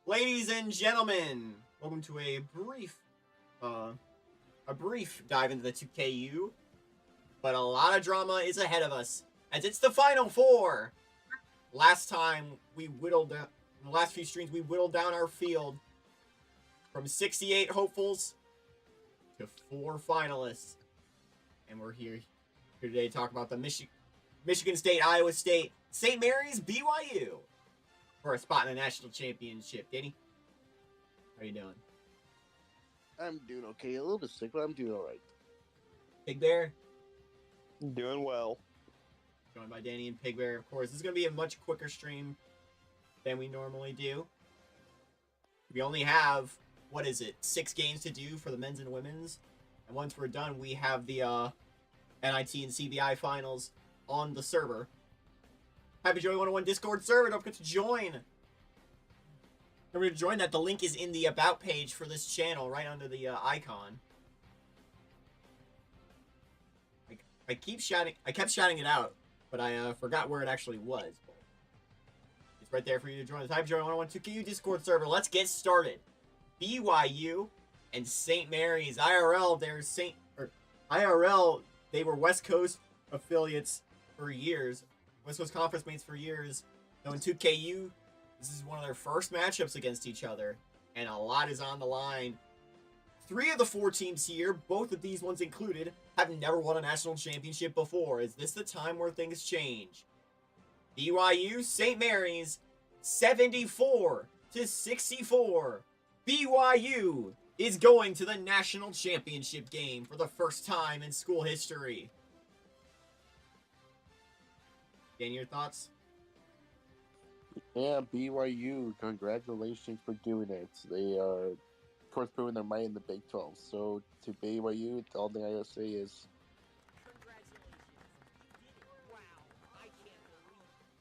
Ladies and gentlemen, welcome to a brief dive into the 2KU, but a lot of drama is ahead of us as it's the Final Four. Last time we whittled down, in the last few streams, we whittled down our field from 68 hopefuls to 4 finalists, and we're here today to talk about the Michigan State, Iowa State, St. Mary's, BYU for a spot in the national championship. Danny, how you doing? I'm doing okay. A little bit sick, but I'm doing all right. Big Bear, Doing well. joined by Danny and Pig Bear. Of course, this is going to be a much quicker stream than we normally do. We only have, 6 games to do for the men's and women's. And once we're done, we have the NIT and CBI finals on the server. Happy Joy 101 Discord server. Don't forget to join. Remember to join that. The link is in the About page for this channel, right under the icon. I kept shouting it out, but I forgot where it actually was. It's right there for you to join the Type Joy 101 2KU Discord server. Let's get started. BYU and St. Mary's IRL. IRL. They were West Coast affiliates for years. West Coast Conference mates for years. Though in 2KU, this is one of their first matchups against each other, and a lot is on the line. 3 of the 4 teams here, both of these ones included, have never won a national championship before. Is this the time where things change? BYU, St. Mary's, 74-64. BYU is going to the national championship game for the first time in school history. Danny, your thoughts? Yeah, BYU, congratulations for doing it. They are, of course, proving their might in the Big 12. So, to BYU, all thing I gotta say is...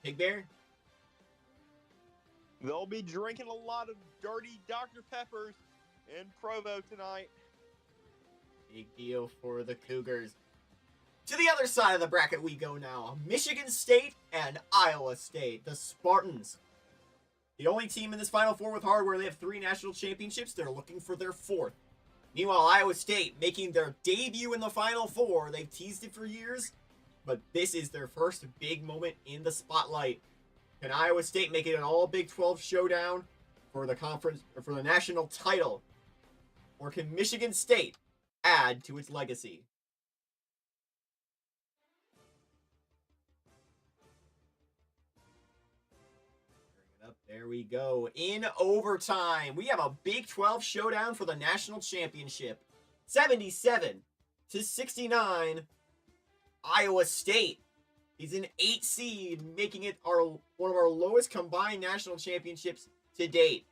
Big Bear? They'll be drinking a lot of dirty Dr. Peppers in Provo tonight. Big deal for the Cougars. To the other side of the bracket we go now. Michigan State and Iowa State. The Spartans. The only team in this Final Four with hardware. They have 3 national championships. They're looking for their 4th. Meanwhile, Iowa State making their debut in the Final Four. They've teased it for years, but this is their first big moment in the spotlight. Can Iowa State make it an all Big 12 showdown for the conference or for the national title? Or can Michigan State add to its legacy? There we go. In overtime, we have a Big 12 showdown for the national championship. 77-69. Iowa State is an 8 seed, making it one of our lowest combined national championships to date.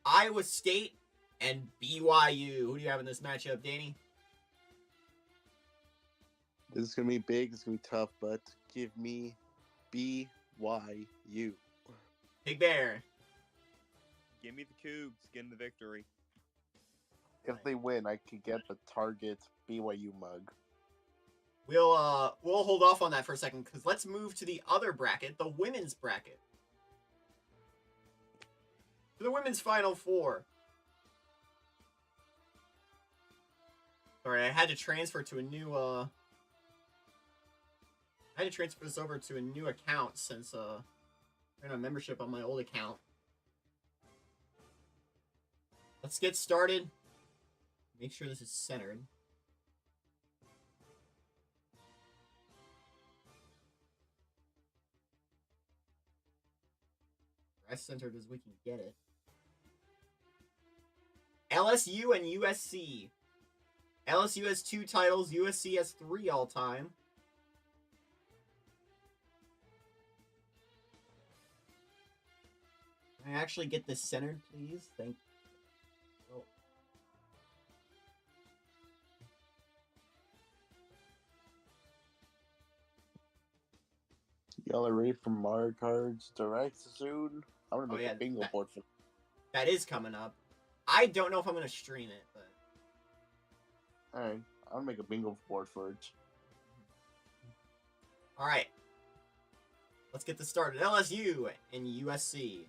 Iowa State and BYU. Who do you have in this matchup, Danny? This is going to be big, it's going to be tough, but give me BYU. Big Bear. Give me the Cougs, getting the victory. If they win, I could get the Target BYU mug. We'll hold off on that for a second because let's move to the other bracket, the women's bracket. To the women's Final Four. Sorry, I had to transfer to a new I had to transfer this over to a new account since I had a membership on my old account. Let's get started. Make sure this is centered. As centered as we can get it. LSU and USC. LSU has 2 titles. USC has 3 all time. Can I actually get this centered, please? Thank you. Oh. Y'all are ready for Mario Cards Direct soon? I'm going to make yeah, a bingo board for that is coming up. I don't know if I'm going to stream it, but... Alright, I'll make a bingo board for it. Alright. Let's get this started. LSU and USC.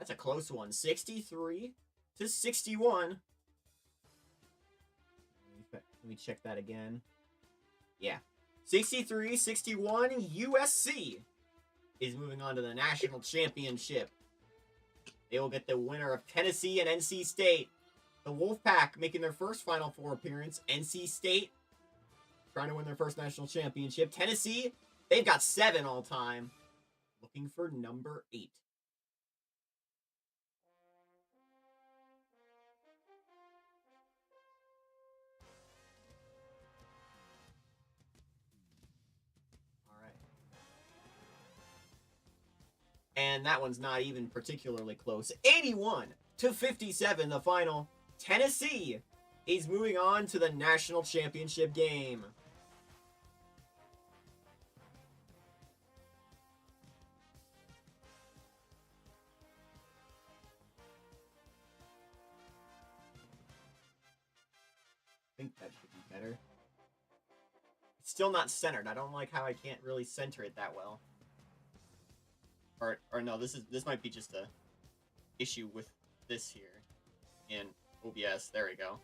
That's a close one. 63 to 61. Let me check that again. Yeah. 63-61. USC is moving on to the national championship. They will get the winner of Tennessee and NC State. The Wolfpack making their first Final Four appearance. NC State trying to win their first national championship. Tennessee, they've got 7 all time. Looking for number 8. All right. And that one's not even particularly close. 81 to 57, the final. Tennessee is moving on to the national championship game. I think that should be better. It's still not centered. I don't like how I can't really center it that well. Or no, this might be just a issue with this here in OBS. There we go.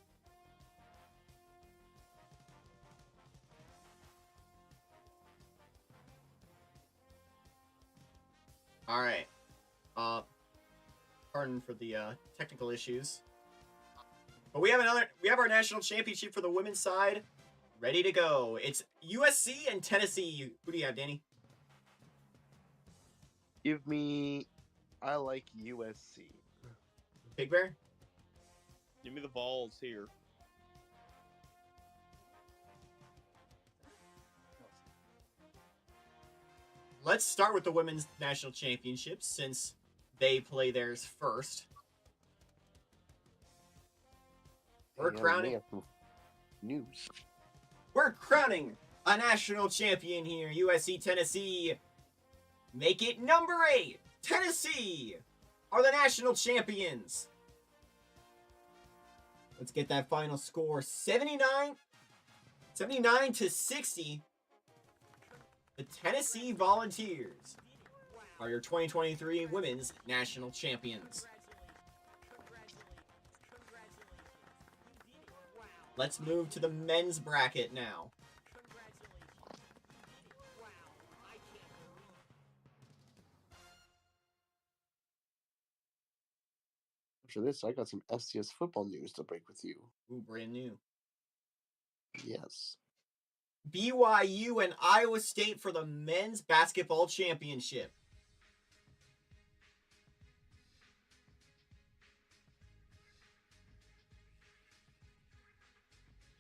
All right. Pardon for the technical issues. But we have our national championship for the women's side ready to go. It's USC and Tennessee. Who do you have, Danny? I like USC. Big Bear? Give me the Vols here. Let's start with the women's national championship since they play theirs first. We're crowning news. We're crowning a national champion here. USC Tennessee. Make it number 8. Tennessee are the national champions. Let's get that final score. 79 to 60. The Tennessee Volunteers are your 2023 women's national champions. Let's move to the men's bracket now. After this, I got some FCS football news to break with you. Ooh, brand new. Yes. BYU and Iowa State for the men's basketball championship.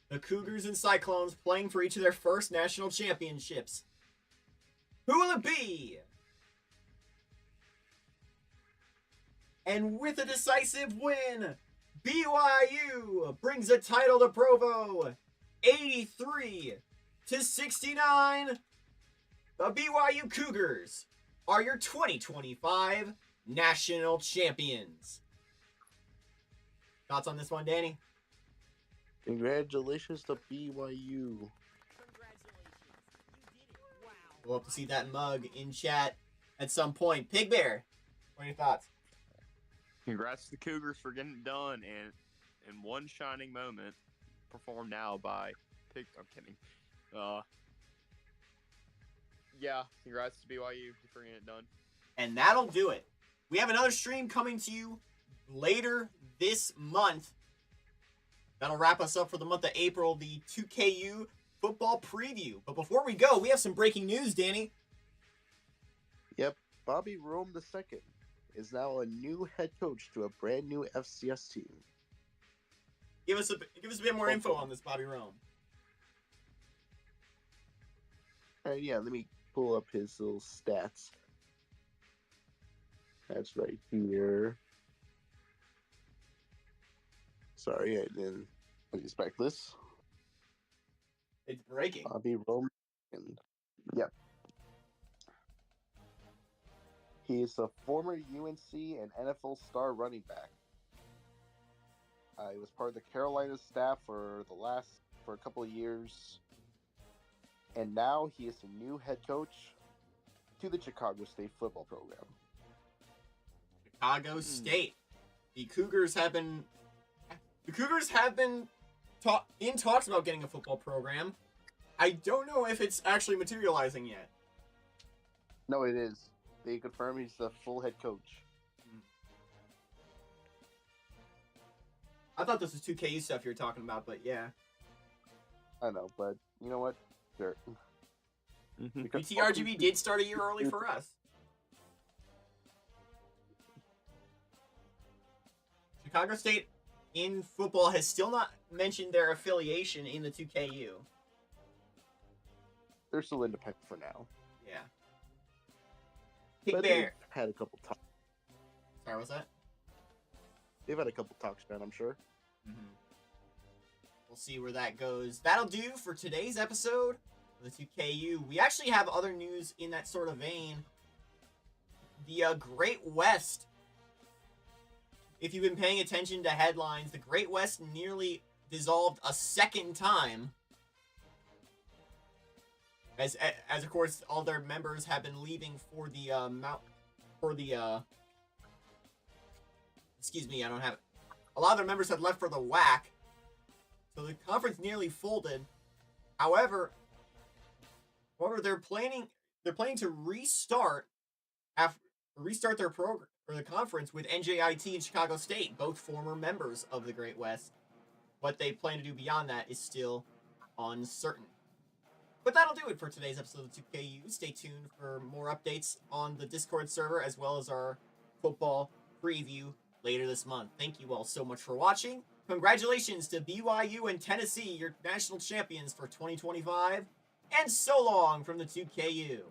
The Cougars and Cyclones playing for each of their first national championships. Who will it be? And with a decisive win, BYU brings a title to Provo, 83 to 69. The BYU Cougars are your 2025 national champions. Thoughts on this one, Danny? Congratulations to BYU. We'll have to see that mug in chat at some point. Pig Bear, what are your thoughts? Congrats to the Cougars for getting it done, and in one shining moment, performed now by Pig. I'm kidding. Yeah, congrats to BYU for getting it done. And that'll do it. We have another stream coming to you later this month. That'll wrap us up for the month of April, the 2KU football preview. But before we go, we have some breaking news, Danny. Yep, Bobby Rome II is now a new head coach to a brand new FCS team. Give us a bit more info on this, Bobby Rome. Yeah, let me pull up his little stats. That's right here. Sorry, I didn't expect this. It's breaking. Bobby Rome. Yep. He is a former UNC and NFL star running back. He was part of the Carolina staff for a couple of years. And now he is the new head coach to the Chicago State football program. Chicago State. The Cougars have been in talks about getting a football program. I don't know if it's actually materializing yet. No, it is. They confirm he's the full head coach. I thought this was 2KU stuff you were talking about, but yeah. I know, but you know what? Sure. Because UTRGV did start a year early for us. Chicago State in football has still not mentioned their affiliation in the 2KU. They're still independent for now. Yeah. Kick But Bear. they've had a couple talks. Sorry, what's that? They've had a couple talks, man. I'm sure. Mm-hmm. We'll see where that goes. That'll do for today's episode of the 2KU. We actually have other news in that sort of vein. The Great West. If you've been paying attention to headlines, the Great West nearly dissolved a second time. As of course, all their members have been leaving for the excuse me, I don't have it. A lot of their members had left for the WAC, so the conference nearly folded. However, they're planning to restart their program or the conference with NJIT and Chicago State, both former members of the Great West. What they plan to do beyond that is still uncertain. But that'll do it for today's episode of 2KU. Stay tuned for more updates on the Discord server as well as our football preview later this month. Thank you all so much for watching. Congratulations to BYU and Tennessee, your national champions for 2025. And so long from the 2KU.